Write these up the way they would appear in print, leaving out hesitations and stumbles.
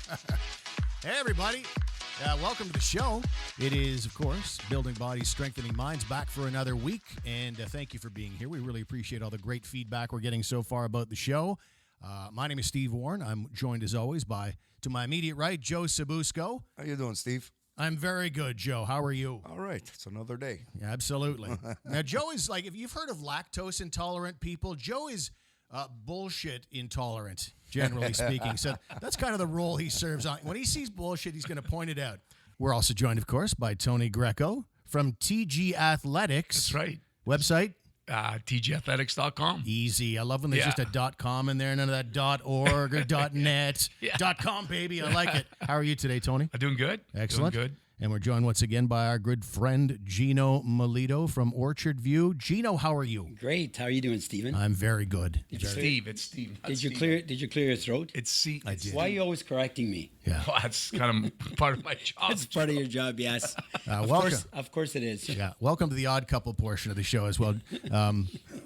Hey, everybody. Welcome to the show. It is, of course, Building Bodies, Strengthening Minds, back for another week. And thank you for being here. We really appreciate all the great feedback we're getting so far about the show. My name is Steve Warren. I'm joined, as always, by, to my immediate right, Joe Sabusco. How you doing, Steve? I'm very good, Joe. How are you? All right. It's another day. Yeah, absolutely. Now, Joe is like, if you've heard of lactose intolerant people, Joe is bullshit intolerant, generally speaking. So that's kind of the role he serves on. When he sees bullshit, he's going to point it out. We're also joined, of course, by Tony Greco from TG Athletics. That's right. Website? TGathletics.com. Easy. I love when there's just a .com in there, none of that .org or .net. .com, baby. I like it. How are you today, Tony? I'm doing good. Excellent. Doing good. And we're joined once again by our good friend, Gino Milito from Orchard View. Gino, how are you? Great. How are you doing, Stephen? I'm very good. It's Steve. It's Steve. Did you clear your throat? It's C. I did. Why are you always correcting me? Yeah. Well, that's kind of part of my job. That's part of your job, yes. Welcome. Of course it is. Yeah. Welcome to the odd couple portion of the show as well.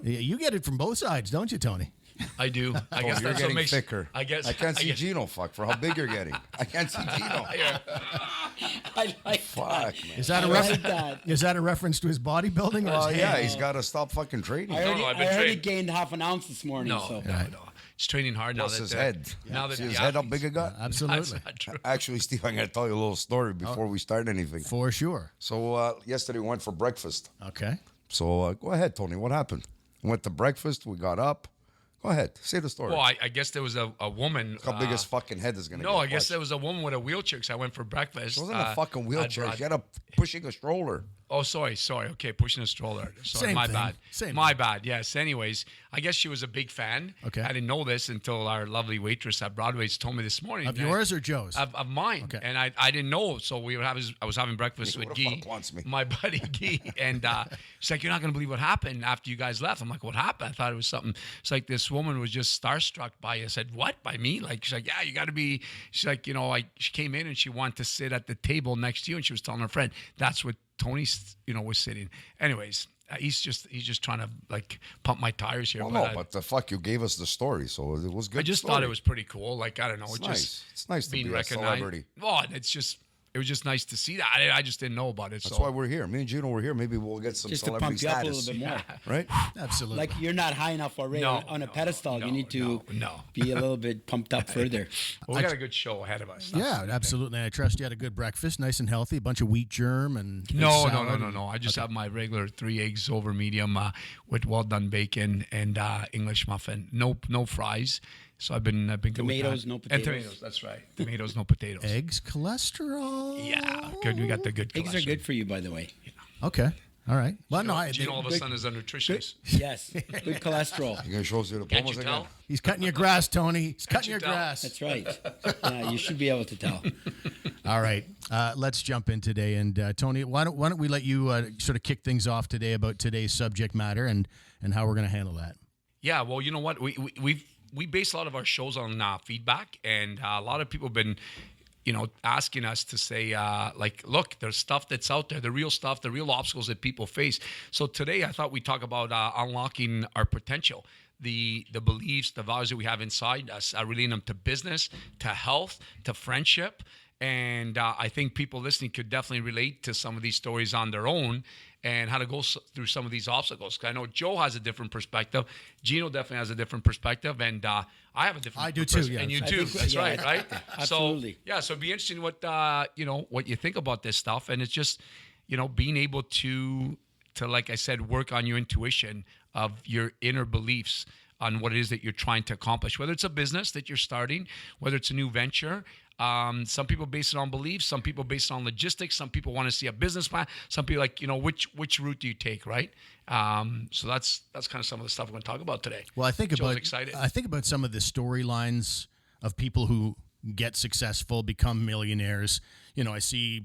You get it from both sides, don't you, Tony? I do. I guess You're that's getting what makes thicker. I guess I can't see Gino, fuck, for how big you're getting. I can't see Gino. I like Fuck, man. Is that a Is that a reference to his bodybuilding? Or Well, his yeah, hand? he's got to stop fucking training. I I've been heard he trained. gained half an ounce this morning. No, so. no. He's training hard now. Plus that his the- head. Now that See the his head how athletes- big it got? Absolutely. That's not true. Actually, Steve, I'm going to tell you a little story before we start anything. For sure. So yesterday we went for breakfast. Okay. So go ahead, Tony. What happened? We went to breakfast. We got up. Go ahead. Say the story. Well, I guess there was a woman. How big his fucking head is going to No, get? I guess Watch. there was a woman with a wheelchair because I went for breakfast. It wasn't a fucking wheelchair. I'd- She had a pushing a stroller. Oh, sorry. Okay, pushing a stroller. Sorry, Same my thing. bad. Same my thing. bad. Yes. Anyways, I guess she was a big fan. Okay. I didn't know this until our lovely waitress at Broadway's told me this morning. Of yours or Joe's? Of mine. Okay. And I didn't know. So I was having breakfast Who with the Guy, fuck wants me? my buddy Guy, and she's like, "You're not gonna believe what happened after you guys left." I'm like, "What happened?" I thought it was something. It's like this woman was just starstruck by you. I said, "What? By me?" Like she's like, "Yeah, you got to be." She's like, she came in and she wanted to sit at the table next to you, and she was telling her friend, "That's what Tony, was sitting." Anyways, he's just trying to like pump my tires here. Well, no, but the fuck, you gave us the story, so it was good. I just story. thought it was pretty cool. Like, I don't know, It's just nice. It's nice to being be a recognized. celebrity. Well, it was just nice to see that. I just didn't know about it. That's so why we're here. Me and Gino were here. Maybe we'll get some Just to celebrity pump you up a status, little bit more. right? Absolutely. Like you're not high enough already No, on a no, pedestal. no, you need to no. be a little bit pumped up further. Well, we got a good show ahead of us. Yeah, absolutely. I trust you had a good breakfast, nice and healthy, a bunch of wheat germ and good No. salad. I just have my regular 3 eggs over medium with well done bacon and English muffin. No fries. So I've been good Tomatoes, with that. no And potatoes. tomatoes. That's right. Tomatoes, no potatoes. Eggs, cholesterol. Yeah, good. We got the good. Eggs are cholesterol. good for you, by the way. Okay. All right. Well, no, Gino all of a sudden is a nutritionist. Yes, good cholesterol. You gonna show us your Can't diplomas you again? tell? he's cutting your grass, Tony. He's cutting you your tell? grass. That's right. Yeah, you should be able to tell. All right. Let's jump in today. And Tony, why don't we let you sort of kick things off today about today's subject matter and how we're going to handle that. Yeah, well, you know what? We base a lot of our shows on feedback, and a lot of people have been, asking us to say, look, there's stuff that's out there, the real stuff, the real obstacles that people face. So today I thought we'd talk about unlocking our potential, the beliefs, the values that we have inside us, relating them to business, to health, to friendship. And I think people listening could definitely relate to some of these stories on their own and how to go through some of these obstacles. 'Cause I know Joe has a different perspective. Gino definitely has a different perspective. And I have a different I do perspective. too, yeah. And you I do. think- That's yeah, right? absolutely. So, yeah, so it'd be interesting what you think about this stuff. And it's just, being able to, like I said, work on your intuition of your inner beliefs on what it is that you're trying to accomplish, whether it's a business that you're starting, whether it's a new venture. Some people base it on beliefs. Some people base it on logistics. Some people want to see a business plan. Some people which route do you take, right? So that's kind of some of the stuff we're going to talk about today. Well, I think Joe's excited. I think about some of the storylines of people who get successful, become millionaires. I see,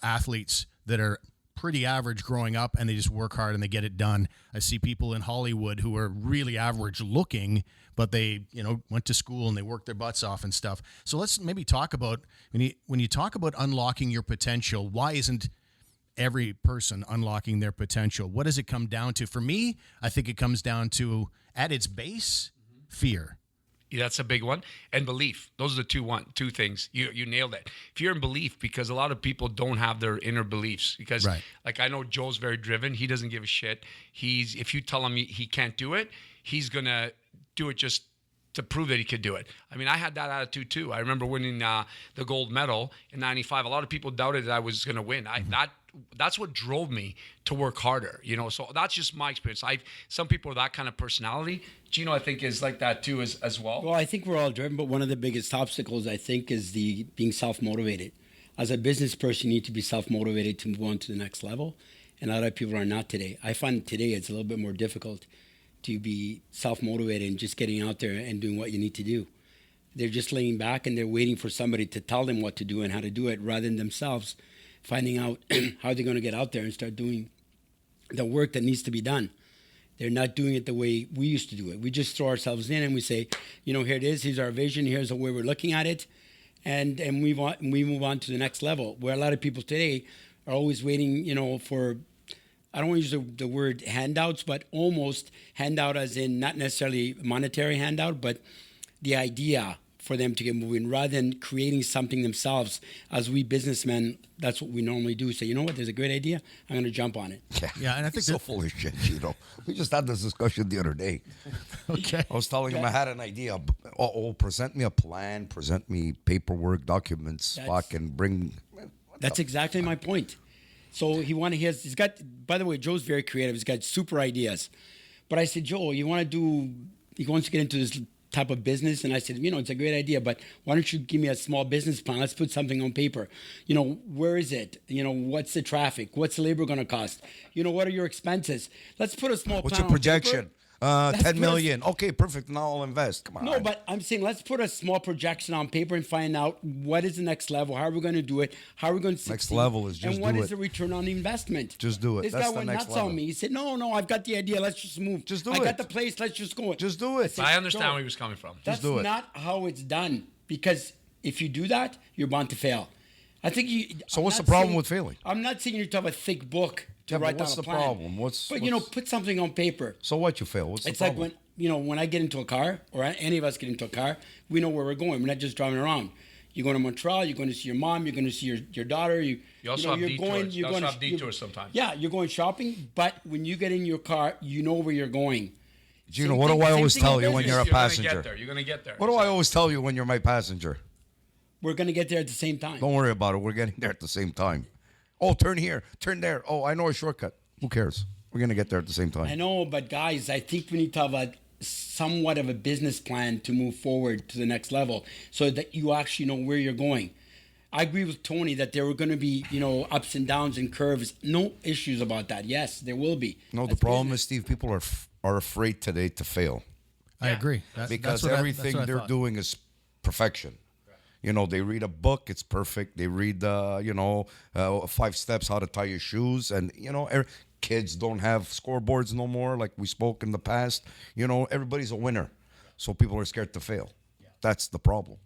athletes that are pretty average growing up and they just work hard and they get it done. I see people in Hollywood who are really average looking, but they, went to school and they worked their butts off and stuff. So let's maybe talk about when you talk about unlocking your potential, why isn't every person unlocking their potential? What does it come down to? For me, I think it comes down to, at its base, fear. That's a big one. And belief. Those are the two things. You nailed it. Fear and belief, because a lot of people don't have their inner beliefs. Because like I know Joe's very driven. He doesn't give a shit. If you tell him he can't do it, he's gonna do it just to prove that he could do it. I mean, I had that attitude too. I remember winning the gold medal in '95. A lot of people doubted that I was gonna win. That's what drove me to work harder, you know. So that's just my experience. Some people are that kind of personality. Gino, I think, is like that too as well. Well, I think we're all driven, but one of the biggest obstacles, I think, is the being self-motivated. As a business person, you need to be self-motivated to move on to the next level, and a lot of people are not today. I find today it's a little bit more difficult to be self-motivated and just getting out there and doing what you need to do. They're just laying back and they're waiting for somebody to tell them what to do and how to do it, rather than themselves finding out how they're going to get out there and start doing the work that needs to be done. They're not doing it the way we used to do it. We just throw ourselves in and we say, you know, here it is, here's our vision, here's the way we're looking at it, and we move on to the next level. Where a lot of people today are always waiting, you know, for, I don't want to use the word handouts, but almost handout as in not necessarily monetary handout, but the idea for them to get moving, rather than creating something themselves. As we businessmen, that's what we normally do. Say, you know what, there's a great idea, I'm going to jump on it. Yeah, and I think so full of shit, Gino. We just had this discussion the other day. Okay. I was telling him I had an idea. Present me a plan, present me paperwork, documents, fucking bring. That's exactly my point. So he's got, by the way, Joe's very creative. He's got super ideas. But I said, Joe, he wants to get into this type of business. And I said, you know, it's a great idea, but why don't you give me a small business plan? Let's put something on paper. You know, where is it? You know, what's the traffic? What's the labor going to cost? You know, what are your expenses? Let's put a small What's plan your projection? on paper. 10 million. Okay, perfect. Now I'll invest. Come on. No, but I'm saying let's put a small projection on paper and find out what is the next level, how are we going to do it, how are we going to succeed. Next level is just and what do is it. the return on investment. Just do it. This That's guy the went next nuts level. on me. He said, no, I've got the idea. Let's just move. Just do I it. got the place. Let's just go. Just do it. I understand Joe, where he was coming from. That's do it. not how it's done, because if you do that, you're bound to fail. I think you. So I'm what's not the problem saying- with failing? I'm not saying you have to have a thick book to Yeah, but write down what's a the plan. problem? But you know, put something on paper. So what, you fail? What's the It's like problem? when I get into a car, or any of us get into a car, we know where we're going. We're not just driving around. You're going to Montreal. You're going to see your mom. You're going to see your daughter. You also have detours. You also have detours sometimes. Yeah, you're going shopping. But when you get in your car, you know where you're going. Gino, Same what do thing- I same always thing in tell you when business. you're a You're gonna passenger? get there. You're going to get there. What do I always tell you when you're my passenger? We're going to get there at the same time. Don't worry about it. We're getting there at the same time. Oh, turn here, turn there. Oh, I know a shortcut. Who cares? We're going to get there at the same time. I know, but guys, I think we need to have a somewhat of a business plan to move forward to the next level, so that you actually know where you're going. I agree with Tony that there were going to be, you know, ups and downs and curves. No issues about that. Yes, there will be. No, the That's problem business. is, Steve, people are afraid today to fail I agree. because that's what everything that's what I they're thought. doing is perfection. You know, they read a book, it's perfect. They read, 5 steps how to tie your shoes. And, you know, kids don't have scoreboards no more like we spoke in the past. You know, everybody's a winner. So people are scared to fail. That's the problem.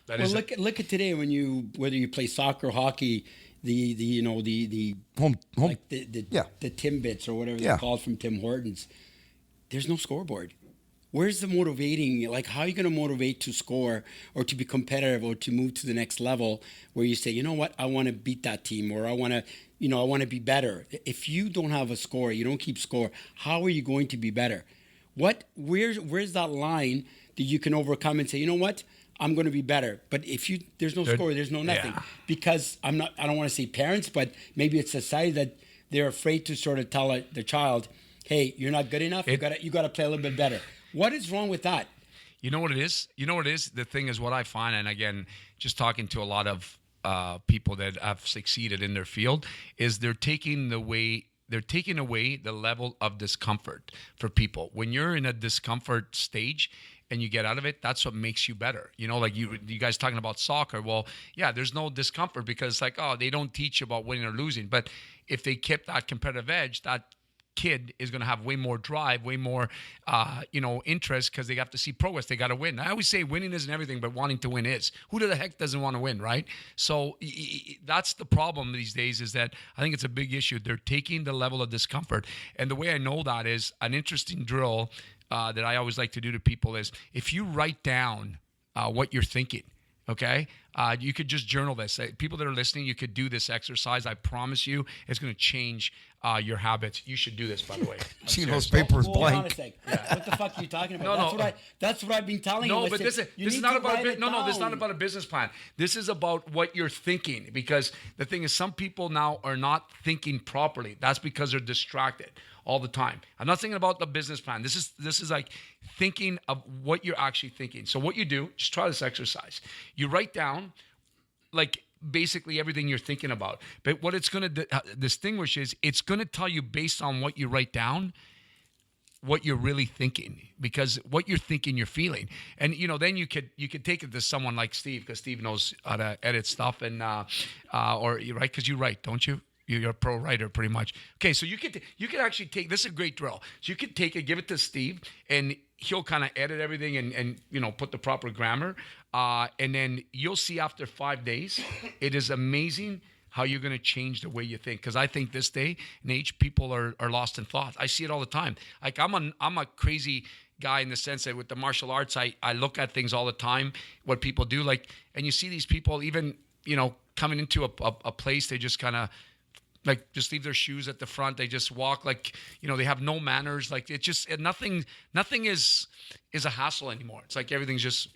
That Well, is look at today whether you play soccer, hockey, the Home, like the yeah. the Timbits or whatever Yeah. they're called from Tim Hortons. There's no scoreboard. Where's the motivating? Like, how are you going to motivate to score or to be competitive or to move to the next level where you say, you know what, I want to beat that team, or I want to be better. If you don't have a score, you don't keep score, how are you going to be better? Where's that line that you can overcome and say, you know what, I'm going to be better? But if there's no score, there's no nothing. Yeah. Because I don't want to say parents, but maybe it's society that they're afraid to sort of tell the child, hey, you're not good enough. You got to play a little bit better. What is wrong with that? You know what it is? The thing is, what I find, and again, just talking to a lot of people that have succeeded in their field, is they're taking away the level of discomfort for people. When you're in a discomfort stage and you get out of it, that's what makes you better. You know, like you guys talking about soccer. Well, yeah, there's no discomfort because it's like, oh, they don't teach about winning or losing. But if they kept that competitive edge, that kid is going to have way more drive, way more, interest, because they have to see progress. They got to win. I always say winning isn't everything, but wanting to win is. Who the heck doesn't want to win, right? So that's the problem these days, is that I think it's a big issue. They're taking the level of discomfort. And the way I know that is an interesting drill that I always like to do to people is if you write down what you're thinking, okay? You could just journal this. People that are listening, you could do this exercise. I promise you, it's going to change your habits. You should do this, by the way. Gino's paper is Hold on a blank. sec. What the fuck are you talking about? No, that's what I've been telling you. No, I but said, this you is need not to about write it no, this is not down. about a business plan. This is about what you're thinking, because the thing is, some people now are not thinking properly. That's because they're distracted all the time. I'm not thinking about the business plan. This is like thinking of what you're actually thinking. So what you do, just try this exercise. You write down like basically everything you're thinking about. But what it's going to distinguish is it's going to tell you based on what you write down what you're really thinking, because what you're thinking, you're feeling. And then you could take it to someone like Steve, because Steve knows how to edit stuff, and or you write, because you write, don't you? You're a pro writer, pretty much. Okay, so you could actually take, this is a great drill. So you could take it, give it to Steve, and he'll kind of edit everything and put the proper grammar. And then you'll see after 5 days, it is amazing how you're going to change the way you think. Because I think this day and age, people are lost in thought. I see it all the time. Like I'm a crazy guy in the sense that with the martial arts, I look at things all the time, what people do. Like, and you see these people even, coming into a place, they just kind of, like, just leave their shoes at the front. They just walk like, they have no manners. Like, it's just nothing is a hassle anymore. It's like everything's just,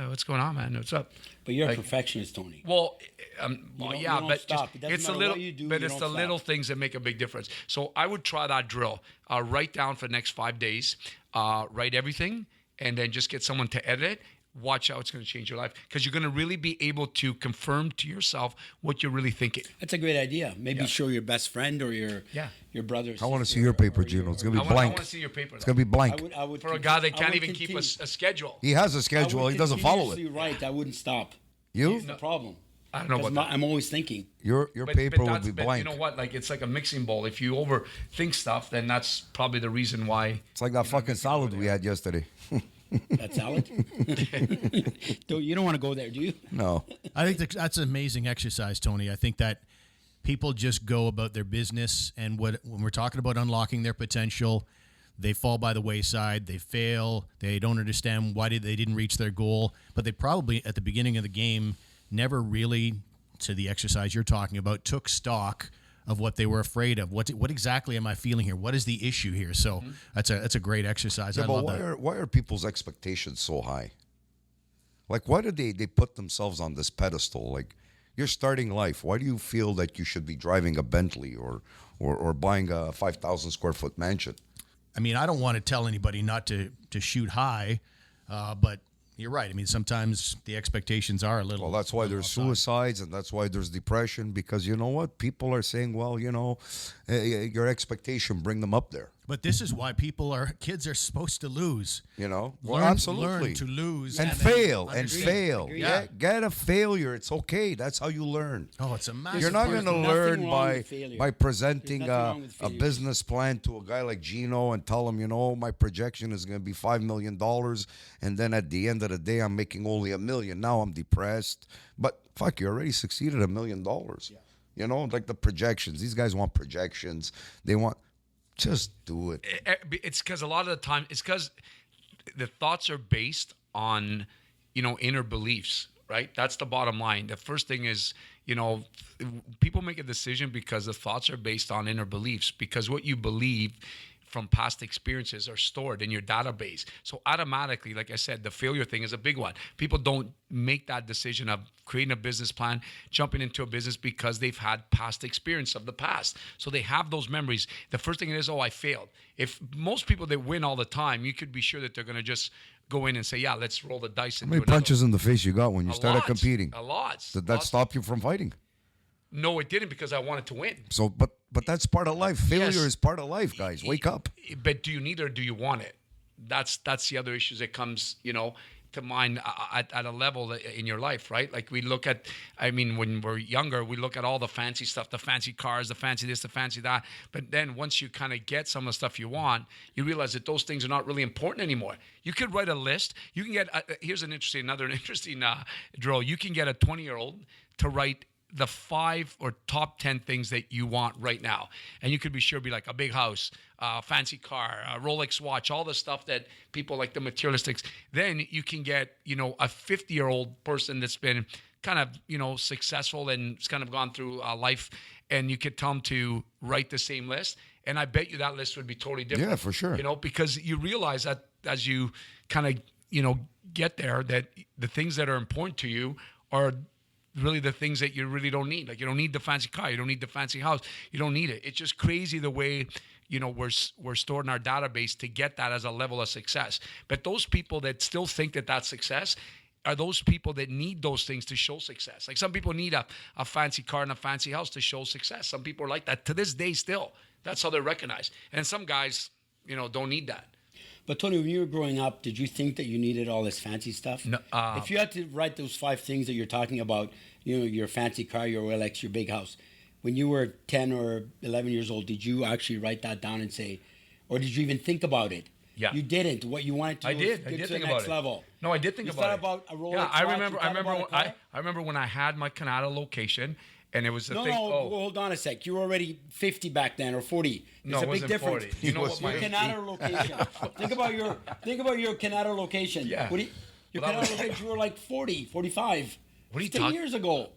what's going on, man? What's up? But you're a perfectionist, Tony. Well, you don't but stop. It doesn't it's a matter little, what you do, but you it's don't the stop. little things that make a big difference. So I would try that drill. Write down for the next 5 days. Write everything, and then just get someone to edit it. Watch how it's going to change your life, because you're going to really be able to confirm to yourself what you're really thinking. That's a great idea. Maybe show your best friend or your brother. I want to see your paper, Gino. It's going to be I blank. want to see your paper. It's going to be blank. I would For a guy that can't even keep a schedule. He has a schedule. He doesn't follow it. Right. I wouldn't stop. You? That's the problem. I don't know about that. I'm always thinking. Your But paper would that's- be but blank. you know what? Like, it's like a mixing bowl. If you overthink stuff, then that's probably the reason why. It's like that fucking salad we had yesterday. That salad? You don't want to go there, do you? No. I think that's an amazing exercise, Tony. I think that people just go about their business, and when we're talking about unlocking their potential, they fall by the wayside. They fail. They don't understand why they didn't reach their goal. But they probably, at the beginning of the game, never really, to the exercise you're talking about, took stock of what they were afraid of. What exactly am I feeling here? What is the issue here? So that's a great exercise. Yeah, I but love that. why are people's expectations so high? Like, why do they put themselves on this pedestal? Like, you're starting life. Why do you feel that you should be driving a Bentley or buying a 5,000 square foot mansion? I mean, I don't want to tell anybody not to shoot high, but you're right. I mean, sometimes the expectations are a little. Well, that's why there's suicides, and that's why there's depression, because you know what? People are saying, well, your expectation, bring them up there. But this is why kids are supposed to lose. Well, Learn absolutely. to lose and then fail and understand. fail. Agreed. Yeah, get a failure. It's okay. That's how you learn. Oh, it's a massive. You're not There's going to nothing learn wrong by with failure. by presenting There's nothing wrong with a failure. business plan to a guy like Gino and tell him, my projection is going to be $5 million, and then at the end of the day, I'm making only $1 million. Now I'm depressed. But fuck, you already succeeded $1 million. Like the projections. These guys want projections. They want. Just do it. It's because a lot of the time, it's because the thoughts are based on, inner beliefs, right? That's the bottom line. The first thing is, people make a decision because the thoughts are based on inner beliefs, because what you believe from past experiences are stored in your database. So automatically, like I said, the failure thing is a big one. People don't make that decision of creating a business plan, jumping into a business, because they've had past experience of the past. So they have those memories. The first thing is, I failed. If most people that win all the time, you could be sure that they're going to just go in and say, let's roll the dice. How many punches in the face you got when you started lot. competing? A lot. Did that stop you from fighting? No, it didn't, because I wanted to win. So, but that's part of life. Failure Yes. is part of life, guys. Wake up. But do you need it or do you want it? That's the other issues that comes, to mind at a level in your life, right? Like we look at, when we're younger, we look at all the fancy stuff, the fancy cars, the fancy this, the fancy that. But then once you kind of get some of the stuff you want, you realize that those things are not really important anymore. You could write a list. You can get, here's another interesting drill. You can get a 20-year-old to write the 5 or top 10 things that you want right now. And you could be sure be like a big house, a fancy car, a Rolex watch, all the stuff that people like the materialistics. Then you can get, a 50-year-old person that's been kind of, successful and has kind of gone through life, and you could tell them to write the same list. And I bet you that list would be totally different. Yeah, for sure. Because you realize that as you kind of, get there, that the things that are important to you are really the things that you really don't need. Like, you don't need the fancy car. You don't need the fancy house. You don't need it. It's just crazy the way, we're stored in our database to get that as a level of success. But those people that still think that that's success are those people that need those things to show success. Like, some people need a fancy car and a fancy house to show success. Some people are like that to this day still. That's how they're recognized. And some guys, don't need that. But Tony, when you were growing up, did you think that you needed all this fancy stuff? No, if you had to write those 5 things that you're talking about, your fancy car, your Rolex, your big house, when you were 10 or 11 years old, did you actually write that down and say, or did you even think about it? Yeah. You didn't. What you wanted to I do did. was I get did to think the about next it. level. No, I did think you about it. about a Rolex Yeah, I watch, remember. you I thought remember. about a car? I remember when I had my Canada location, and it was the No, thing. no, hold on a sec. You were already 50 back then, or 40. No, There's it a big wasn't difference. 40. You know what Your my Canada location. think about your Canada location. Yeah. Your Well, that Canada was- location, you were like 40, 45. What are you 10 talking- years ago.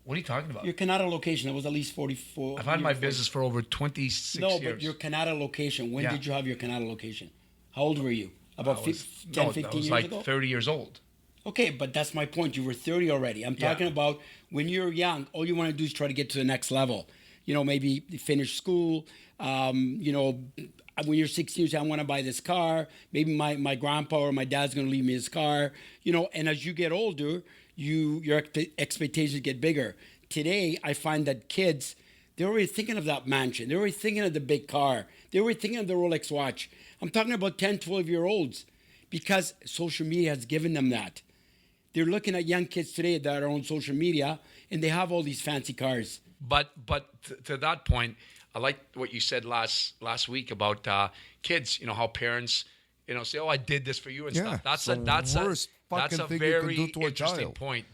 What are you talking about? Your Canada location, that was at least 44. I've had my business for over 26 No, years. but your Canada location, when Yeah. did you have your Canada location? How old were you? About I was, 10, no, 15 I was years like ago? 30 years old. Okay, but that's my point. You were 30 already. I'm talking about when you're young, all you want to do is try to get to the next level. Maybe finish school. When you're 16, you say, I want to buy this car. Maybe my grandpa or my dad's going to leave me his car. And as you get older, your expectations get bigger. Today, I find that kids, they're already thinking of that mansion. They're already thinking of the big car. They're already thinking of the Rolex watch. I'm talking about 10, 12-year-olds because social media has given them that. They're looking at young kids today that are on social media, and they have all these fancy cars. But to that point, I like what you said last week about kids. How parents, say, "Oh, I did this for you" and Yeah, stuff. That's it's the worst that's fucking a thing you can very do to a interesting child. point.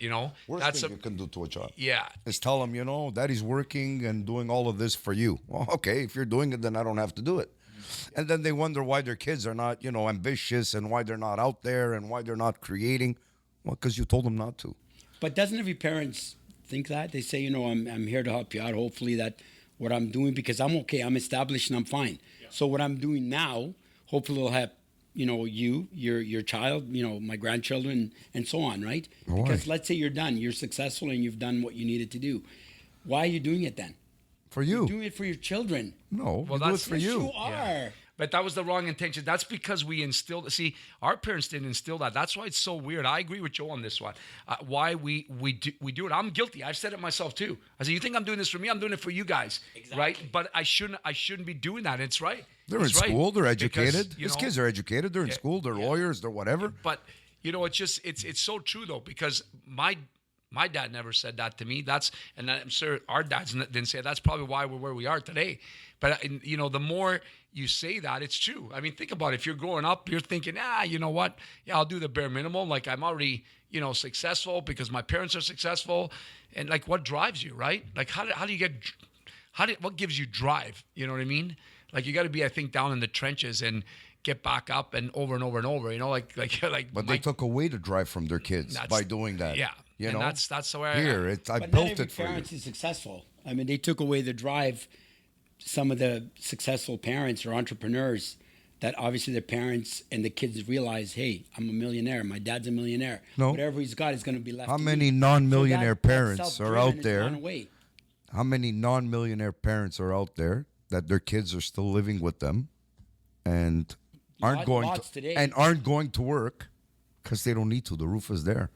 Worst That's thing you can do to a child. yeah. Is tell them, Daddy's working and doing all of this for you. Well, okay, if you're doing it, then I don't have to do it. And then they wonder why their kids are not, ambitious and why they're not out there and why they're not creating. Well, because you told them not to. But doesn't every parents think that? They say, I'm here to help you out. Hopefully that what I'm doing, because I'm okay, I'm established and I'm fine. Yeah. So what I'm doing now, hopefully will help, your child, my grandchildren, and so on, right? Why? Because let's say you're done, you're successful and you've done what you needed to do. Why are you doing it then? For you. You're doing it for your children. No, Well, you do it that's- for Yes, you. you are. Yeah. But that was the wrong intention. That's because we instilled. See, our parents didn't instill that. That's why it's so weird. I agree with Joe on this one. Why we do it. I'm guilty. I've said it myself too. I said, "You think I'm doing this for me? I'm doing it for you guys, right?" But I shouldn't be doing that. It's right. They're in It's right. school. They're Because, educated. These kids are educated. They're in school. They're lawyers. They're whatever. But it's just it's so true though, because my dad never said that to me. And I'm sure our dads didn't say it. That's probably why we're where we are today. But the more you say that, it's true. I mean, think about it. If you're growing up, you're thinking, you know what? Yeah, I'll do the bare minimum. Like, I'm already, successful because my parents are successful. And like, what drives you, right? Like, what gives you drive? You know what I mean? Like, you got to be, I think, down in the trenches and get back up and over and over and over. But they took away the drive from their kids by doing that. Yeah. You And know, that's the way I But not built every it for you. parent is successful. I mean, they took away the drive. Some of the successful parents or entrepreneurs that obviously the parents and the kids realize, hey, I'm a millionaire. My dad's a millionaire. No. Whatever he's got is going to be left How to many me. non-millionaire So that parents are self-driven out has there? gone away. How many non-millionaire parents are out there that their kids are still living with them and aren't Lots today. going to work because they don't need to? The roof is there.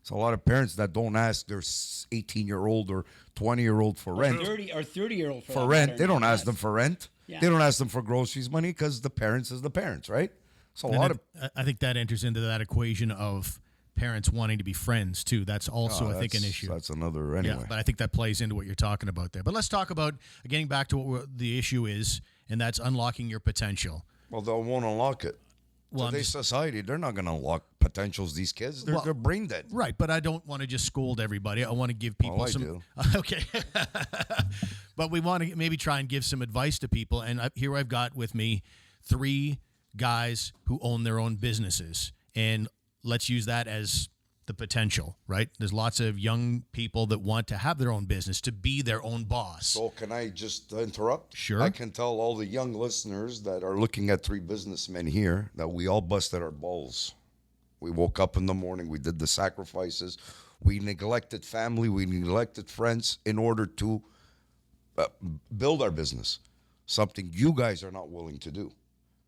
So a lot of parents that don't ask their 18-year-old or 20-year-old for rent. 30-year-old For rent, they don't ask them for rent. Yeah. They don't ask them for groceries money because the parents is the parents, right? So a lot of I think that enters into that equation of parents wanting to be friends too. That's also, I think, an issue. That's another anyway. Yeah, but I think that plays into what you're talking about there. But let's talk about getting back to what the issue is, and that's unlocking your potential. Well, they won't unlock it. Well, I'm Today's just- society, they're not going to unlock potentials. These kids, they're brain dead. right, but I don't want to just scold everybody. I want to give people I some. do. Okay, but we want to maybe try and give some advice to people. And here I've got with me 3 guys who own their own businesses, and let's use that as the potential. Right? There's lots of young people that want to have their own business, to be their own boss. So can I just interrupt? Sure. I can tell all the young listeners that are looking at 3 businessmen here that we all busted our balls. We woke up in the morning. We did the sacrifices. We neglected family. We neglected friends in order to build our business. Something you guys are not willing to do.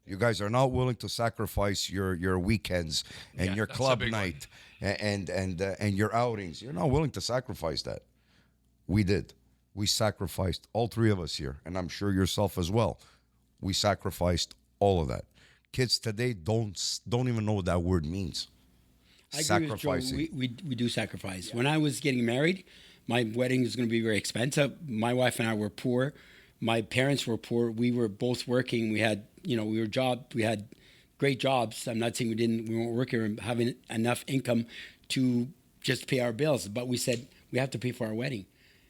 You guys are not willing to sacrifice your weekends and your that's a club big one. night and your outings. You're not willing to sacrifice that. We did. We sacrificed, all 3 of us here, and I'm sure yourself as well. We sacrificed all of that. Kids today don't even know what that word means. I agree with Joe. Sacrificing. We do sacrifice. When I was getting married, my wedding was going to be very expensive. My wife and I were poor. My parents were poor. We were both working. We had, we had great jobs. I'm not saying we weren't working or having enough income to just pay our bills, but we said we have to pay for our wedding.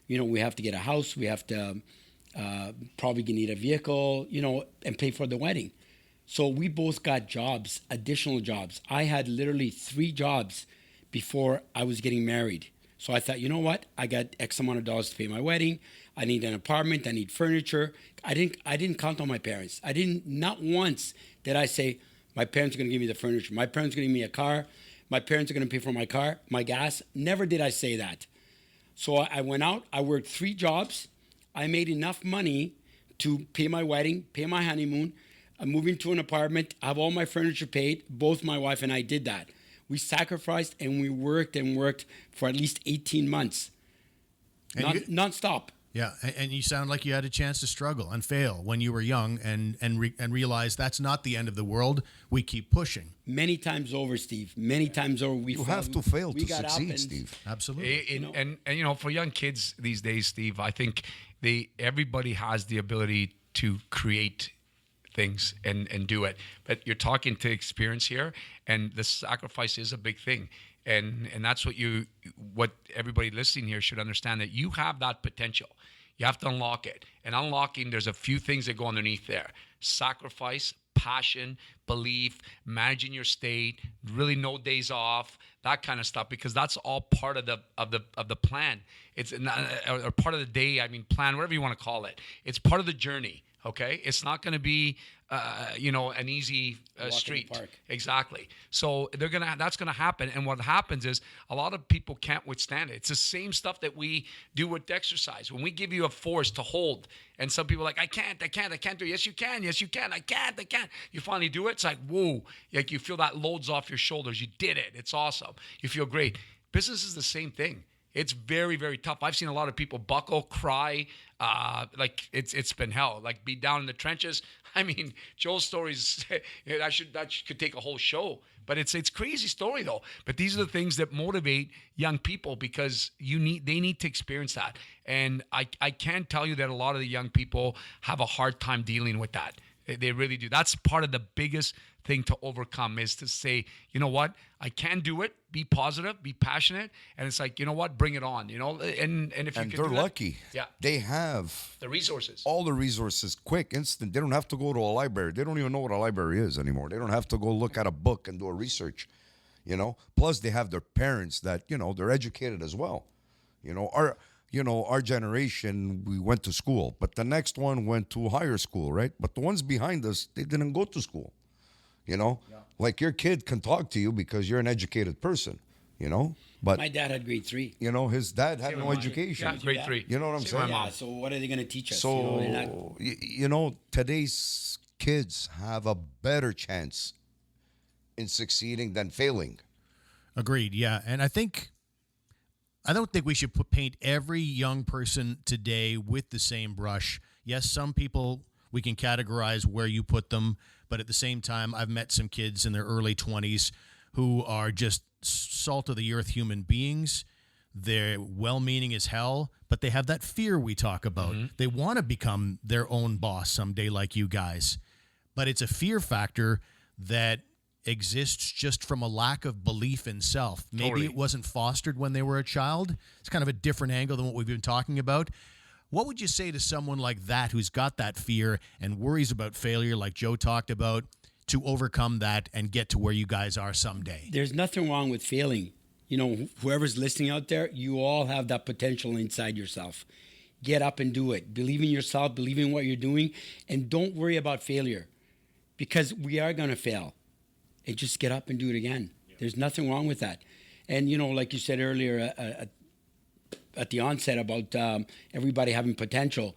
We have to get a house. We have to probably need a vehicle, and pay for the wedding. So we both got jobs, additional jobs. I had literally 3 jobs before I was getting married. So I thought, you know what? I got X amount of dollars to pay my wedding. I need an apartment. I need furniture. I didn't count on my parents. Not once did I say, my parents are going to give me the furniture. My parents are going to give me a car. My parents are going to pay for my car, my gas. Never did I say that. So I went out. I worked 3 jobs. I made enough money to pay my wedding, pay my honeymoon. I'm moving to an apartment. I have all my furniture paid. Both my wife and I did that. We sacrificed and we worked for at least 18 months, nonstop. Yeah, and you sound like you had a chance to struggle and fail when you were young, and realize that's not the end of the world. We keep pushing. Many times over, Steve. Many times over. You have to fail we to got up succeed, and- Steve. Absolutely. And for young kids these days, Steve, I think everybody has the ability to create things and do it. But you're talking to experience here, and the sacrifice is a big thing. And that's what everybody listening here should understand, that you have that potential. You have to unlock it. And unlocking, there's a few things that go underneath there. Sacrifice, passion, belief, managing your state, really no days off, that kind of stuff, because that's all part of the plan. It's not, or part of the day, plan, whatever you want to call it. It's part of the journey. Okay, it's not going to be, an easy in the street. park. Exactly. So that's gonna happen. And what happens is a lot of people can't withstand it. It's the same stuff that we do with exercise. When we give you a force to hold, and some people are like, I can't do it. Yes, you can. I can't. You finally do it. It's like, whoa, like you feel that load's off your shoulders. You did it. It's awesome. You feel great. Business is the same thing. It's very, very tough. I've seen a lot of people buckle, cry, like it's been hell. Like be down in the trenches. Joe's stories that could take a whole show. But it's crazy story though. But these are the things that motivate young people, because they need to experience that. And I can tell you that a lot of the young people have a hard time dealing with that. They really do. That's part of the biggest thing to overcome, is to say, you know what, I can do it. Be positive, be passionate, and it's like, you know what, bring it on. And if you And can they're do that, lucky. yeah, They have the resources. all the resources, quick, instant. They don't have to go to a library. They don't even know what a library is anymore. They don't have to go look at a book and do a research, Plus, they have their parents that, they're educated as well. Our generation, we went to school, but the next one went to higher school, right? But the ones behind us, they didn't go to school, Like your kid can talk to you because you're an educated person, But My dad had grade 3. his dad had no with mine. education. Yeah, grade 3. You know what I'm Same with saying? my Yeah, mom. so what are they going to teach us? So, They're not- today's kids have a better chance in succeeding than failing. Agreed. Yeah, and I don't think we should paint every young person today with the same brush. Yes, some people we can categorize where you put them, but at the same time, I've met some kids in their early 20s who are just salt of the earth human beings. They're well-meaning as hell, but they have that fear we talk about. Mm-hmm. They want to become their own boss someday like you guys. But it's a fear factor that exists just from a lack of belief in self. Maybe Totally. it wasn't fostered when they were a child. It's kind of a different angle than what we've been talking about. What would you say to someone like that who's got that fear and worries about failure, like Joe talked about, to overcome that and get to where you guys are someday? There's nothing wrong with failing. You know, whoever's listening out there, you all have that potential inside yourself. Get up and do it. Believe in yourself, believe in what you're doing, and don't worry about failure, because we are going to fail. And just get up and do it again. There's nothing wrong with that. And, you know, like you said earlier at the onset about everybody having potential,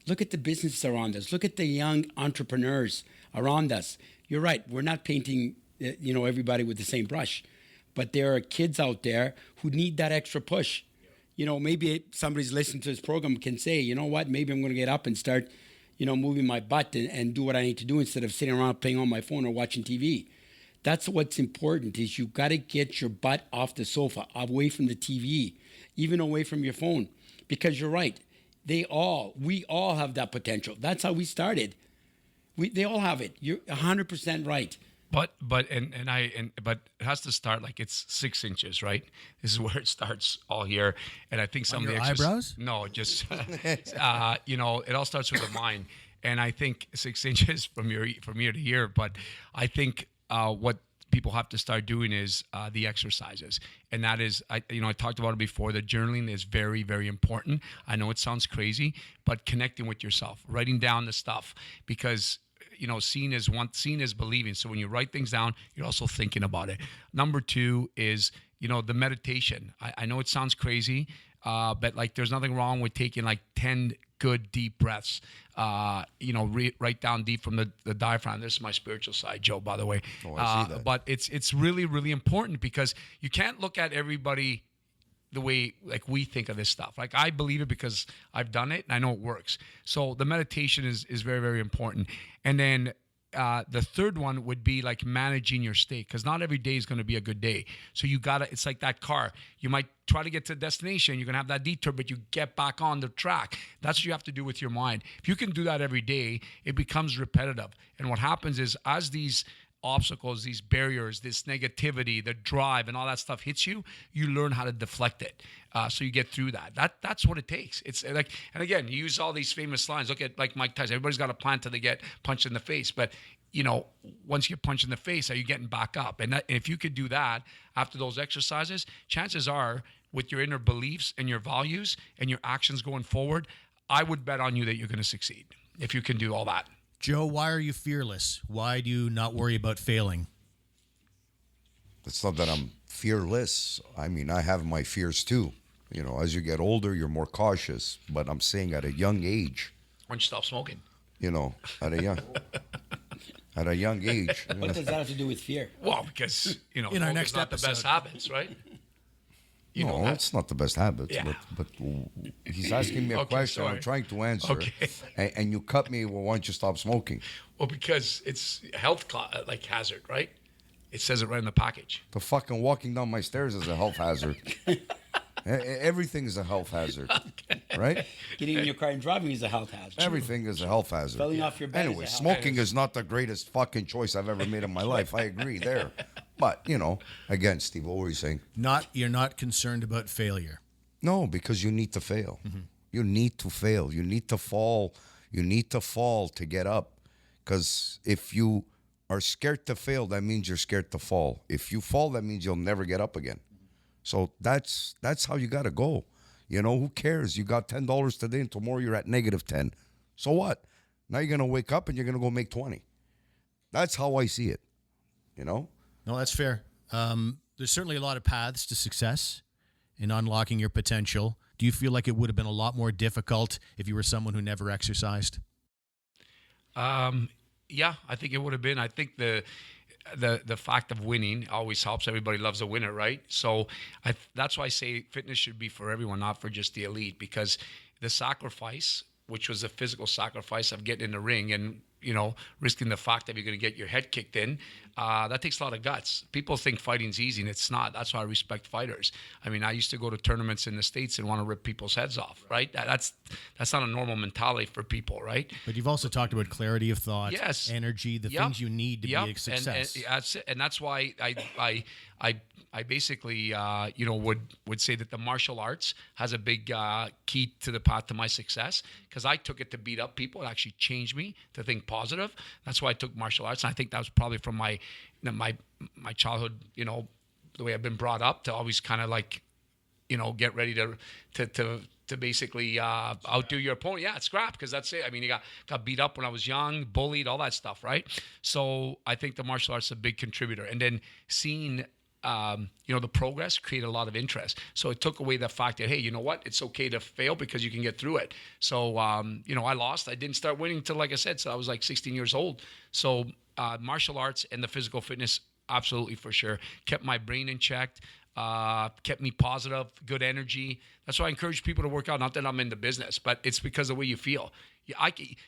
look at the businesses around us. Look at the young entrepreneurs around us. You're right. We're not painting, everybody with the same brush. But there are kids out there who need that extra push. You know, maybe somebody's listening to this program can say, you know what, maybe I'm going to get up and start, moving my butt and do what I need to do instead of sitting around playing on my phone or watching TV. That's what's important, is you got to get your butt off the sofa, away from the TV, even away from your phone. Because you're right. We all have that potential. That's how we started. They all have it. You're 100% right. But it has to start like it's 6 inches, right? This is where it starts all here, and I think some On of the your eyebrows? No, just it all starts with the mind, and I think 6 inches from ear to ear. But I think what people have to start doing is the exercises, and that is I talked about it before. The journaling is very, very important. I know it sounds crazy, but connecting with yourself, writing down the stuff, because seeing is believing. So when you write things down, you're also thinking about it. Number 2 is, the meditation. I know it sounds crazy, but like there's nothing wrong with taking like 10 good deep breaths. Right down deep from the diaphragm. This is my spiritual side, Joe, by the way. Oh, I see that. But it's really, really important, because you can't look at everybody the way like we think of this stuff. Like I believe it because I've done it and I know it works. So the meditation is very, very important. And then the third one would be like managing your state, because not every day is going to be a good day. So it's like that car. You might try to get to the destination. You're going to have that detour, but you get back on the track. That's what you have to do with your mind. If you can do that every day, it becomes repetitive. And what happens is, as these obstacles, these barriers, this negativity, the drive, and all that stuff hits you, you learn how to deflect it. So you get through that. That's what it takes. It's like, and again, you use all these famous lines. Look at like Mike Tyson. Everybody's got a plan till they get punched in the face. But once you get punched in the face, are you getting back up? And if you could do that after those exercises, chances are, with your inner beliefs and your values and your actions going forward, I would bet on you that you're going to succeed if you can do all that. Joe, why are you fearless? Why do you not worry about failing? It's not that I'm fearless. I mean, I have my fears too. As you get older, you're more cautious. But I'm saying at a young age. Why don't you stop smoking? At a young age. What does that have to do with fear? Well, because, In our smoke next is not the best episode. habits, right? You know No, that. it's not the best habits. Yeah. But he's asking me a Okay, question. sorry. I'm trying to answer. Okay. And you cut me. Well, why don't you stop smoking? Well, because it's a health hazard, right? It says it right in the package. The fucking walking down my stairs is a health hazard. Everything is a health hazard, right? Getting in your car and driving is a health hazard. Everything is a health hazard. Falling off your bed Anyway, is a health smoking is not the greatest fucking choice I've ever made in my life. I agree there. But, again, Steve, what were you saying? You're not concerned about failure. No, because you need to fail. You need to fail. You need to fall. You need to fall to get up. Because if you are scared to fail, that means you're scared to fall. If you fall, that means you'll never get up again. So that's how you got to go. Who cares? You got $10 today and tomorrow you're at -10. So what? Now you're going to wake up and you're going to go make 20. That's how I see it. No, that's fair. There's certainly a lot of paths to success in unlocking your potential. Do you feel like it would have been a lot more difficult if you were someone who never exercised? Yeah, I think it would have been. I think the fact of winning always helps. Everybody loves a winner, right? So that's why I say fitness should be for everyone, not for just the elite, because the sacrifice, which was a physical sacrifice of getting in the ring and risking the fact that you're going to get your head kicked in. That takes a lot of guts. People think fighting's easy, and it's not. That's why I respect fighters. I mean, I used to go to tournaments in the States and want to rip people's heads off, right? That's not a normal mentality for people, right? But you've also talked about clarity of thought, yes, energy, the things you need to be a success. And that's why I basically, would say that the martial arts has a big key to the path to my success, because I took it to beat up people. It actually changed me to think positive. That's why I took martial arts, and I think that was probably from my childhood. The way I've been brought up, to always kind of like, get ready to basically outdo your opponent. Yeah, it's scrap, because that's it. I mean, you got beat up when I was young, bullied, all that stuff, right? So I think the martial arts is a big contributor, and then seeing. The progress created a lot of interest. So it took away the fact that, hey, you know what? It's okay to fail because you can get through it. So, I lost. I didn't start winning until, like I said, so I was like 16 years old. So martial arts and the physical fitness, absolutely, for sure, kept my brain in check, kept me positive, good energy. That's why I encourage people to work out. Not that I'm in the business, but it's because of the way you feel.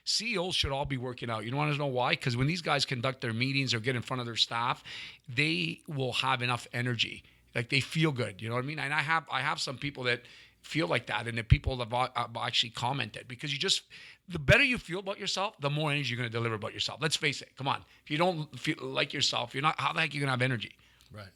CEOs should all be working out. You want to know why? Because when these guys conduct their meetings or get in front of their staff, they will have enough energy. Like, they feel good. You know what I mean? And I have some people that feel like that, and the people have actually commented, because the better you feel about yourself, the more energy you're going to deliver about yourself. Let's face it. Come on. If you don't feel like yourself, how the heck are you going to have energy? Right.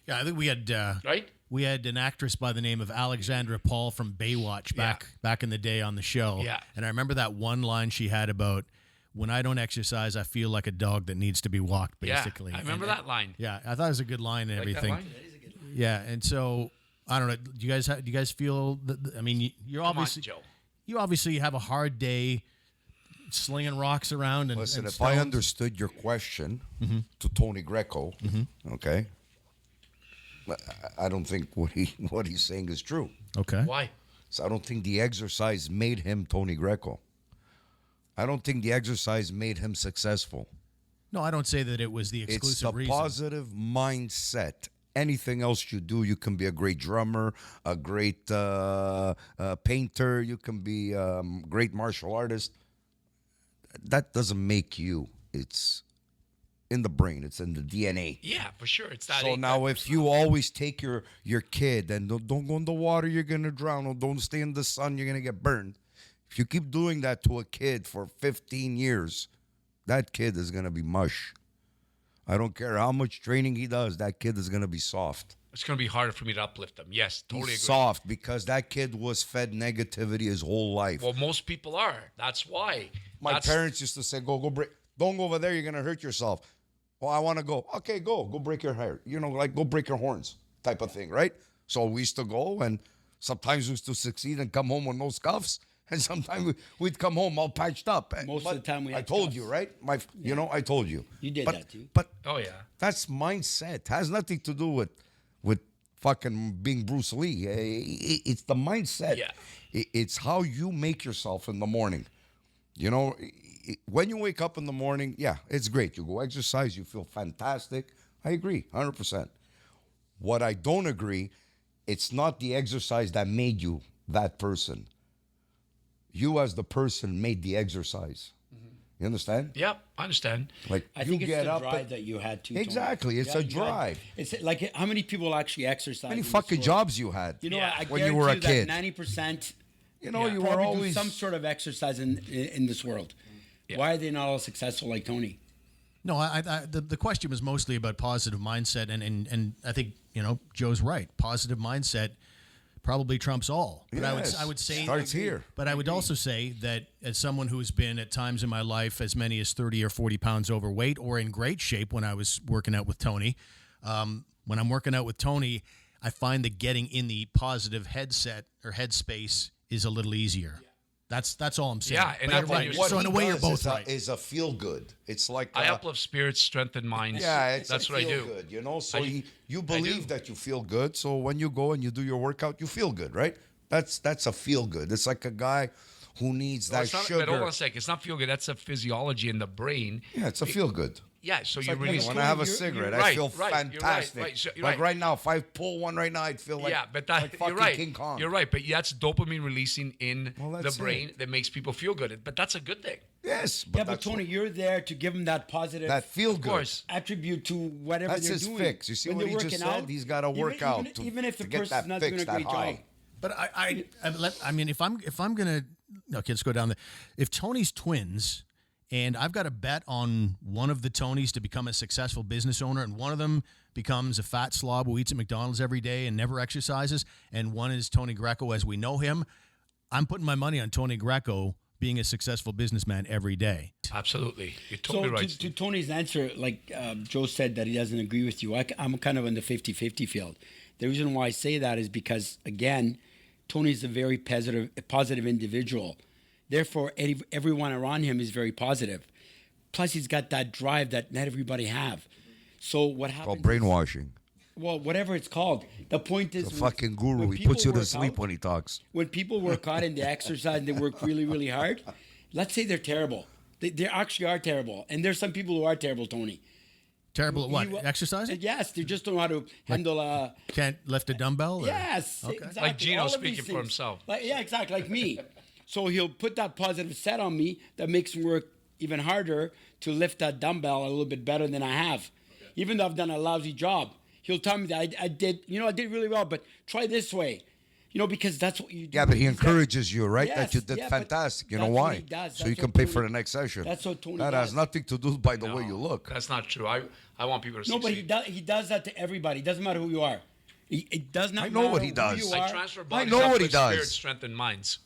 Yeah, I think we had right. We had an actress by the name of Alexandra Paul from Baywatch back in the day on the show. Yeah. And I remember that one line she had about, when I don't exercise, I feel like a dog that needs to be walked, basically. Yeah, I remember that line. Yeah, I thought it was a good line and everything. That line? That is a good line. Yeah, and so I don't know. Do you guys feel that? I mean, you're obviously Joe. You obviously have a hard day slinging rocks around. And listen, and if I stones. understood your question to Tony Greco, okay, I don't think what he's saying is true. Okay. Why? So I don't think the exercise made him Tony Greco. I don't think the exercise made him successful. No, I don't say that it was the exclusive It's the reason. positive mindset. Anything else you do, you can be a great drummer, a great painter, you can be a great martial artist. That doesn't make you. It's in the brain. It's in the DNA. Yeah, for sure. It's that. So now, if you always take your kid and don't go in the water, you're gonna drown. Or don't stay in the sun, you're gonna get burned. If you keep doing that to a kid for 15 years, that kid is gonna be mush. I don't care how much training he does. That kid is gonna be soft. It's going to be harder for me to uplift them. Yes, totally He's agree. soft because that kid was fed negativity his whole life. Well, most people are. That's why. My parents used to say, go break. Don't go over there. You're going to hurt yourself. Oh, I want to go. Okay, go break your hair. Go break your horns type of thing, right? So we used to go, and sometimes we used to succeed and come home with no scuffs. And sometimes we'd come home all patched up. Most of the time we had I told scuffs. you, right? I told you. You did that too. But Oh, yeah. that's mindset. Has nothing to do with fucking being Bruce Lee. It's the mindset. Yeah. It's how you make yourself in the morning. When you wake up in the morning, yeah, it's great. You go exercise, you feel fantastic. I agree, 100%. What I don't agree, it's not the exercise that made you that person. You as the person made the exercise. You understand? Yep, I understand. Like I you think it's get the up drive and- that you had to. Exactly, it's a you had- drive. It's like, how many people actually exercise? How many in this fucking world? jobs you had? Yeah. I when you were a guarantee kid? that 90%. You Yeah. were Probably always do some sort of exercise in this world. Yeah. Why are they not all successful like Tony? No, the question was mostly about positive mindset, and I think Joe's right. Positive mindset probably trumps all. But Yes. I would say Starts here. But I would also say that as someone who's been at times in my life as many as 30 or 40 pounds overweight or in great shape when I was working out with Tony, when I'm working out with Tony, I find that getting in the positive headset or headspace is a little easier. That's all I'm saying. Yeah, and But that's you're what right. you're- So in a way, you're both right. Is a feel good. It's like I uplift spirits, strengthen minds. yeah, it's that's a what I feel do. good. So I you believe do. that you feel good. So when you go and you do your workout, you feel good, right? That's a feel good. It's like a guy who needs Well, that it's not, sugar. but hold on a sec. It's not feel good. That's a physiology in the brain. Yeah, it's a feel good. Yeah, so It's you like me, release. when I have a you're cigarette, I right, feel right, you're right, fantastic. right, so you're like right. right now, if I pull one right now, I'd feel like, Yeah, but that, like you're fucking right. King Kong. You're right, but that's dopamine releasing in Well, the that's brain it. that makes people feel good. But that's a good thing. Yes, Yeah, but that's Tony, what- you're there to give them that positive that feel Of good. course. attribute to whatever That's they're his doing. fix. You see When what they're he just working said? out, He's gotta work out to- even if the to get person's that not fix, doing a that great high. job. But I mean, if I'm gonna, okay, let's go down there. If Tony's twins, and I've got a bet on one of the Tonys to become a successful business owner, and one of them becomes a fat slob who eats at McDonald's every day and never exercises, and one is Tony Greco as we know him, I'm putting my money on Tony Greco being a successful businessman every day. Absolutely, you're So totally right. to Tony's answer, like Joe said that he doesn't agree with you, I'm kind of in the 50-50 field. The reason why I say that is because, again, Tony's a very positive individual. Therefore, everyone around him is very positive. Plus, he's got that drive that not everybody have. So what happens? Called brainwashing. Well, whatever it's called. The point is, The fucking guru. when He people puts you to work sleep out- when he talks. When people work out and they exercise and they work really, really hard, let's say they're terrible. They actually are terrible. And there's some people who are terrible, Tony. Terrible at what? You- Exercising? Yes, they just don't know how to handle a. Can't lift a dumbbell? Or? Yes, Okay. exactly. Like Gino All of speaking these for things. himself. Yeah, exactly, like me. So he'll put that positive set on me that makes him work even harder to lift that dumbbell a little bit better than I have. Even though I've done a lousy job, he'll tell me that I did really well, but try this way. Because that's what you do. Yeah, but he He's got- encourages you, right? Yes, that you did yeah, but fantastic. You know that's what why? he does. So That's you can what pay Tony- for the next session. That's what Tony That does. has nothing to do by the way you look. That's not true. I want people to No, but succeed. he does that to everybody. It doesn't matter who you are. It does not I know what matter he who does. you I are. transfer I bodies know up what he with does. spirit, strength, and minds.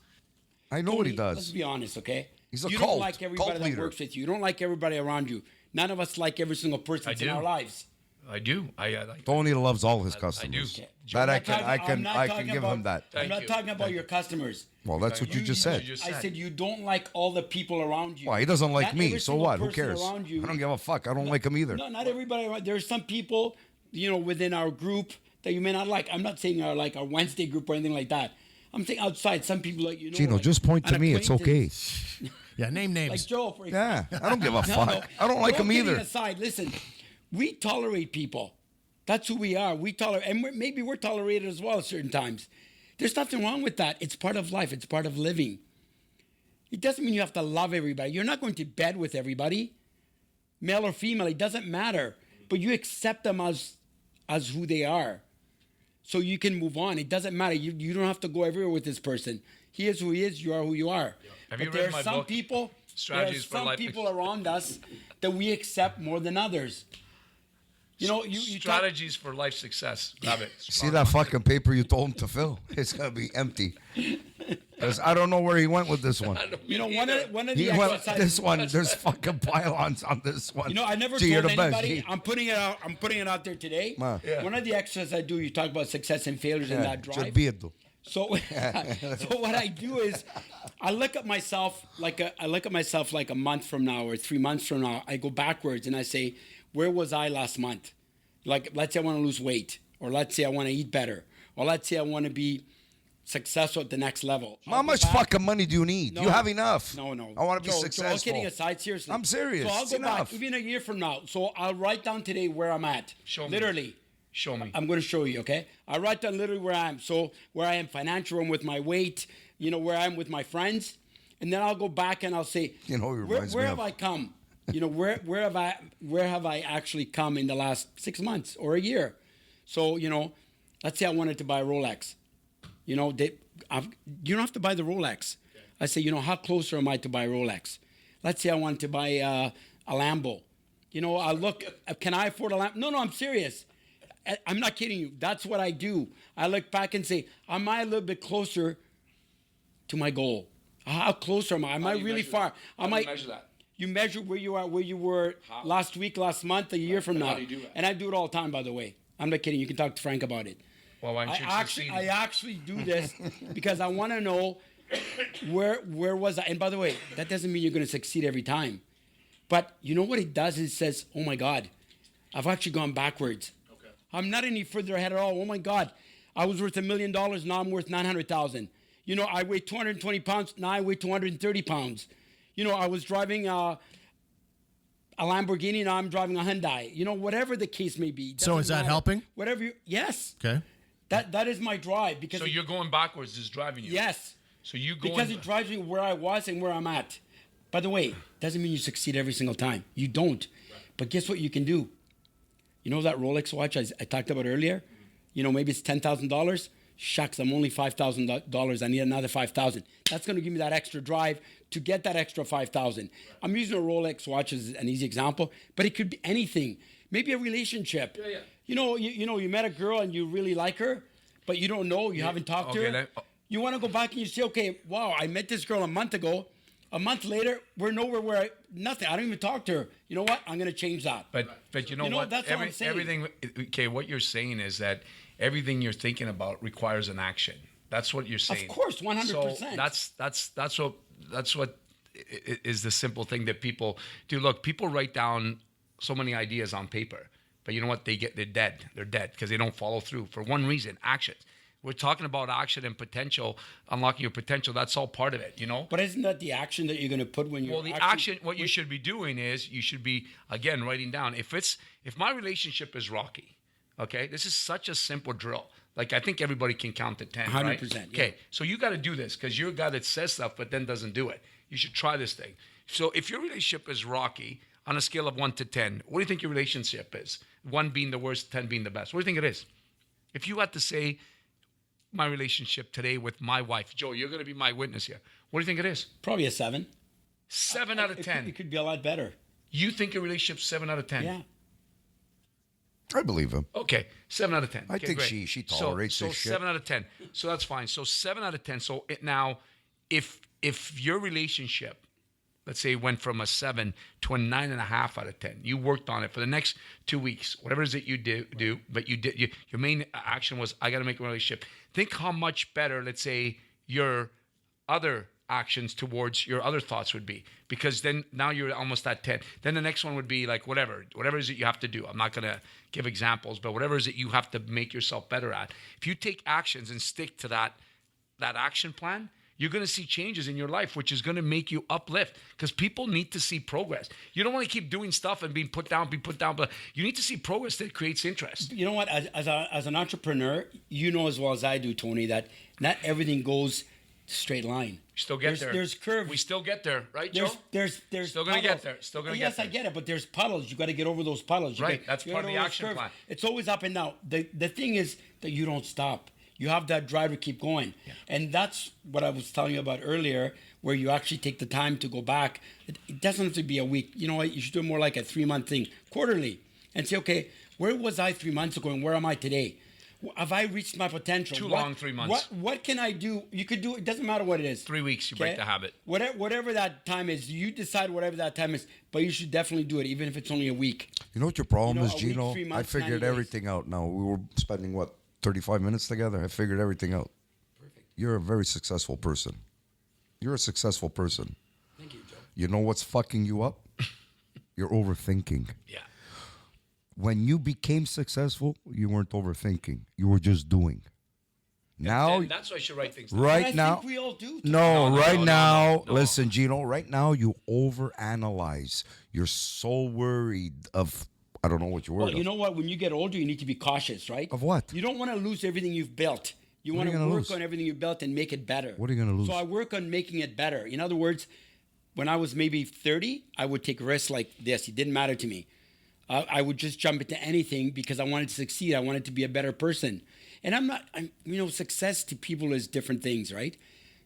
I know what he Let's does. be honest, okay? He's a you cult- don't like everybody cult that leader. works with you. You don't like everybody around you. None of us like every single person I that's in do. our lives. I do. I Tony loves all his do. customers. Okay. That I'm I not can talking- I I'm can not I can talking give about- him that. I'm Thank not you. talking about your customers. Well, that's what you just said. I said you don't like all the people around you. Well, he doesn't like Not me, every so single what? Who person cares? around you- I don't give a fuck. I don't like him either. No, not everybody around. There's some people, within our group that you may not like. I'm not saying our Wednesday group or anything like that. I'm saying outside, some people that Gino, like just point to an me. It's okay. acquaintance. Yeah, name names. Like Joe, for Yeah, example. I don't give a fuck. I don't like Joe, him kidding either. Aside, listen, we tolerate people. That's who we are. We tolerate, and maybe we're tolerated as well at certain times. There's nothing wrong with that. It's part of life. It's part of living. It doesn't mean you have to love everybody. You're not going to bed with everybody, male or female. It doesn't matter. But you accept them as who they are, so you can move on. It doesn't matter. You don't have to go everywhere with this person. He is who he is. You are who you are. Have But you read there are my some book, people. Strategies for there are some Life? people around us that we accept more than others. You talk, Strategies for life success. Love it. See that fucking paper you told him to fill? It's gonna be empty. Because I don't know where he went with this one. one of He the went exercises. this one. There's fucking pylons on this one. I never Gee, you're told the best. anybody. Gee. I'm putting it out. I'm putting it out there today. Yeah. One of the exercises I do, you talk about success and failures and Yeah, that drive. Chorbido. So, so what I do is, I look at myself like a month from now or 3 months from now. I go backwards and I say, where was I last month? Like, let's say I want to lose weight, or let's say I want to eat better, or let's say I want to be successful at the next level. How much fucking money do you need? No. You have enough. No. I want to be Joe, successful. Joe, kidding aside, seriously. I'm serious. So I'll It's go enough. back even a year from now. So I'll write down today where I'm at. Show me. Literally. Show me. I'm going to show you, okay? I'll write down literally where I am. So where I am financially, with my weight, where I am with my friends. And then I'll go back and I'll say, He reminds where me have of. I come? Where have I actually come in the last 6 months or a year? So, let's say I wanted to buy a Rolex. You don't have to buy the Rolex. Okay. I say, how closer am I to buy a Rolex? Let's say I wanted to buy a Lambo. I look, can I afford a Lambo? No, I'm serious. I'm not kidding you. That's what I do. I look back and say, am I a little bit closer to my goal? How close am I? Am I really far? How do you measure that? You measure where you are, where you were last week, last month, a year from now. How do you do that? And I do it all the time, by the way. I'm not kidding. You can talk to Frank about it. Well, why don't you succeed? I actually do this because I want to know where was I. And by the way, that doesn't mean you're going to succeed every time. But you know what it does? It says, oh my God, I've actually gone backwards. Okay. I'm not any further ahead at all. Oh my God, I was worth $1 million. Now I'm worth 900,000. I weigh 220 pounds. Now I weigh 230 pounds. I was driving a a Lamborghini, now I'm driving a Hyundai. You know, whatever the case may be. So is that helping? Whatever you, yes. Okay. That is my drive because So you're going backwards is driving you. yes. So you going Because it drives me where I was and where I'm at. By the way, doesn't mean you succeed every single time. You don't. But guess what you can do? You know that Rolex watch I talked about earlier? You know, maybe it's $10,000. Shucks, I'm only $5,000. I need another $5,000. That's going to give me that extra drive to get that extra $5,000. I'm using a Rolex watch as an easy example, but it could be anything. Maybe a relationship. Yeah. You know, you met a girl and you really like her, but you don't know, you haven't talked to her. You want to go back and you say, okay, wow, I met this girl a month ago. A month later, we're nowhere nothing. I don't even talk to her. You know what? I'm going to change that. But you know what? That's what I'm saying. Everything. Okay, what you're saying is that everything you're thinking about requires an action. That's what you're saying. Of course, 100%. So that's what is the simple thing that people do. Look, people write down so many ideas on paper, but you know what? They're dead. They're dead because they don't follow through for one reason: action. We're talking about action and potential, unlocking your potential. That's all part of it, you know? But isn't that the action that you're going to put when you're Well, the action, what you should be doing is you should be, again, writing down. If my relationship is rocky, okay, this is such a simple drill. Like, I think everybody can count to 10, 100%, right? yeah. Okay, so you got to do this because you're a guy that says stuff but then doesn't do it. You should try this thing. So if your relationship is rocky, on a scale of 1 to 10, what do you think your relationship is? 1 being the worst, 10 being the best. What do you think it is? If you had to say, my relationship today with my wife, Joe, you're going to be my witness here. What do you think it is? Probably a 7. 7 out of 10. It could be a lot better. You think your relationship's 7 out of 10? Yeah. I believe him. Okay, 7 out of 10. I Okay, think great. she tolerates so this shit. 7 out of 10. So that's fine. So 7 out of 10. So now, if your relationship, let's say, went from a 7 to a 9.5 out of 10, you worked on it for the next 2 weeks, whatever it is that you do, but your main action was, I got to make a relationship. Think how much better, let's say, your other actions towards your other thoughts would be, because then now you're almost at 10. Then the next one would be like whatever it is that you have to do. I'm not going to give examples, but whatever it is that you have to make yourself better at. If you take actions and stick to that action plan, you're going to see changes in your life, which is going to make you uplift, because people need to see progress. You don't want to keep doing stuff and being put down, but you need to see progress that creates interest. You know what? As an entrepreneur, you know as well as I do, Tony, that not everything goes straight line. Still get there. There's curves. We still get there, right, Joe? There's still going to get there. Still going to get there. Yes, I get it, but there's puddles. You got to get over those puddles. Right, that's part of the action curves. plan. It's always up and down. The thing is that you don't stop. You have that drive to keep going. Yeah. And that's what I was telling you about earlier, where you actually take the time to go back. It doesn't have to be a week. You know what? You should do more like a 3-month thing, quarterly, and say, okay, where was I 3 months ago and where am I today? Have I reached my potential? Too long, 3 months. What can I do? You could do it. Doesn't matter what it is. 3 weeks, you break the habit. Whatever that time is, you decide whatever that time is, but you should definitely do it, even if it's only a week. You know what your problem You know, is, a week, Gino? 3 I months, figured 90 days. everything out now. We were spending, 35 minutes together? I figured everything out. Perfect. You're a very successful person. You're a successful person. Thank you, Joe. You know what's fucking you up? You're overthinking. Yeah. When you became successful, you weren't overthinking. You were just doing. Now, And that's why I should write things down. right I now, think we all do. no, right now, no. listen, Gino, right now you overanalyze. You're so worried of, I don't know what you're worried Well, you know what? When you get older, you need to be cautious, right? Of what? You don't want to lose everything you've built. You What want are you to gonna work lose? on everything you built and make it better. What are you gonna lose? So I work on making it better. In other words, when I was maybe 30, I would take risks like this. It didn't matter to me. I would just jump into anything because I wanted to succeed. I wanted to be a better person. And success to people is different things, right?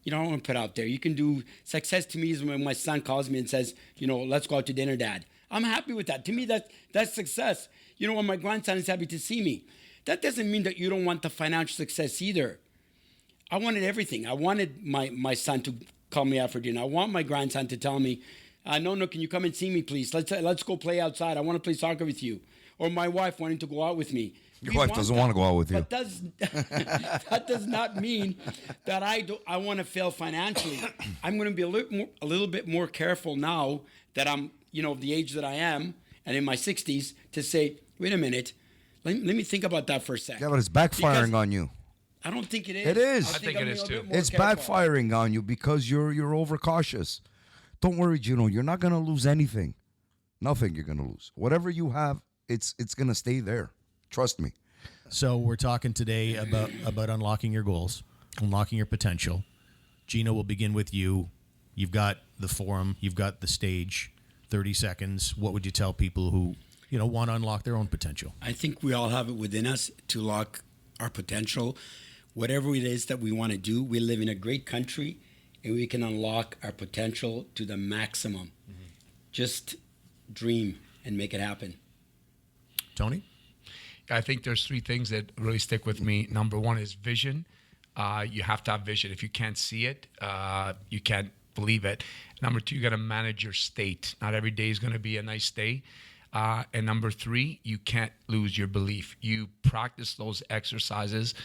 I don't want to put out there. You can do, success to me is when my son calls me and says, let's go out to dinner, Dad. I'm happy with that. To me, that's success. When my grandson is happy to see me. That doesn't mean that you don't want the financial success either. I wanted everything. I wanted my son to call me out for dinner. I want my grandson to tell me, no, can you come and see me, please? Let's go play outside. I want to play soccer with you. Or my wife wanting to go out with me. Your wife doesn't want to go out with you. But that does not mean that I want to fail financially. I'm going to be a little bit more careful now that I'm, the age that I am and in my 60s to say, wait a minute, let me think about that for a second. Yeah, but it's backfiring Because on you. I don't think it is. It is. I think I'm it a is little too. bit more It's careful. backfiring on you because you're overcautious. Don't worry, Gino. You're not going to lose anything. Nothing you're gonna lose. Whatever you have, it's gonna stay there. Trust me. So we're talking today about unlocking your goals, unlocking your potential. Gino, will begin with you. You've got the forum, you've got the stage. 30 seconds. What would you tell people who, want to unlock their own potential? I think we all have it within us to lock our potential. Whatever it is that we want to do, we live in a great country and we can unlock our potential to the maximum. Mm-hmm. Just dream and make it happen. Tony? I think there's 3 things that really stick with me. Number 1 is vision. You have to have vision. If you can't see it, you can't believe it. Number 2, you got to manage your state. Not every day is going to be a nice day. And number 3, you can't lose your belief. You practice those exercises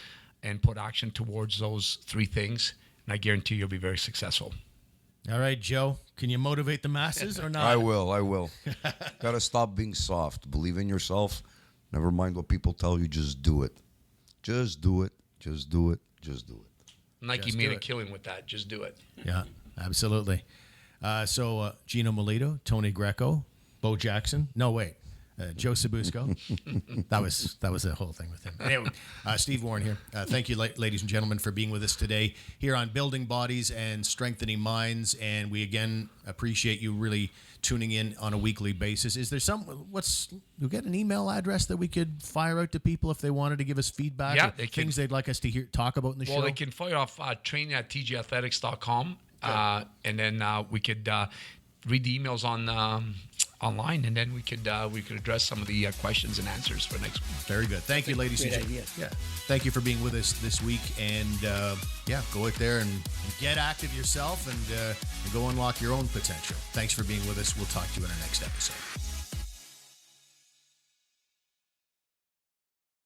and put action towards those 3 things, and I guarantee you'll be very successful. All right, Joe, can you motivate the masses or not? I will. Gotta stop being soft. Believe in yourself. Never mind what people tell you. Just do it. Just do it. Just do it. Just do it. Nike made a killing with that. Just do it. Yeah, absolutely. So Gino Milito, Tony Greco, Bo Jackson. No, wait. Joe Sabusco. that was the whole thing with him. Anyway, Steve Warren here. Thank you, ladies and gentlemen, for being with us today here on Building Bodies and Strengthening Minds. And we again appreciate you really tuning in on a weekly basis. Is there you get an email address that we could fire out to people if they wanted to give us feedback? Yeah, things they'd like us to talk about in the show? Well, they can fire off training@tgathletics.com, and then we could read the emails on online, and then we could address some of the questions and answers for next week. Very good. Thank you, ladies and gentlemen. Yeah. Thank you for being with us this week, and go out there and get active yourself and go unlock your own potential. Thanks for being with us. We'll talk to you in our next episode.